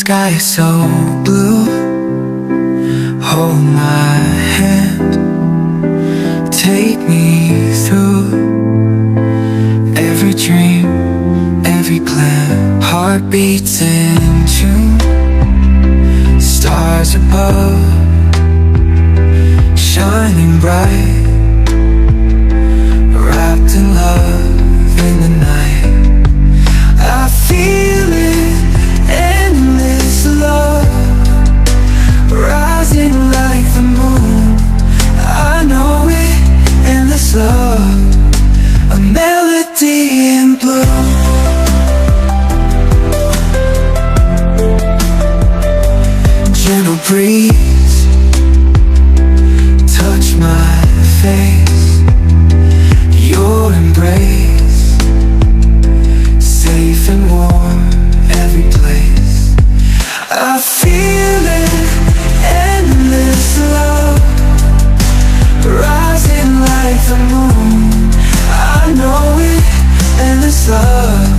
sky is so blue. Hold my hand, take me through every dream, every plan. Heartbeats in tune, stars above, shining bright, wrapped in love in the night. I feel it, endless love, rising like the moon. I know it, endless love, a melody in blue. Gentle breeze, touch my face, your embrace, safe and warm, every place. I feel it, endless love, rising like the moon. I know it, endless love,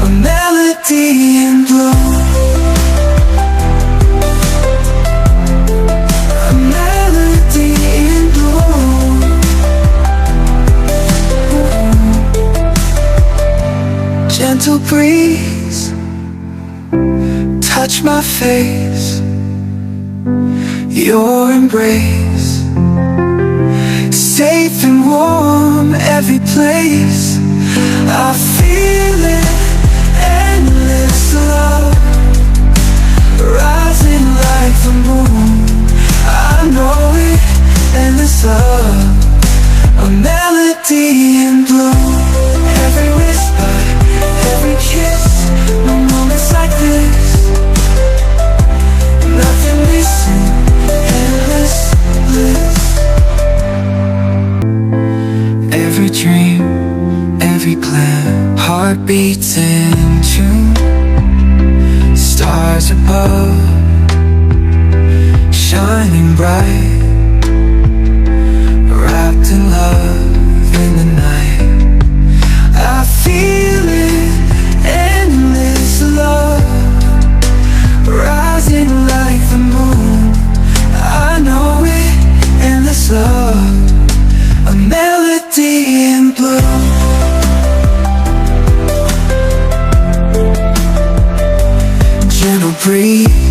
a melody in blue. A melody in blue. Gentle breeze, touch my face, your embrace, safe and warm, every place. I feel it, endless love, rising like the moon. I know it, endless love, a melody in blue. Every whisper, every kiss, no moments like this, nothing missing, endless bliss. Every dream, every plan, heartbeats in tune, stars above, shining bright, wrapped in love in the night. I feel it, endless love, rising like the moon. I know it, endless love, a melody in blue. Gentle breeze,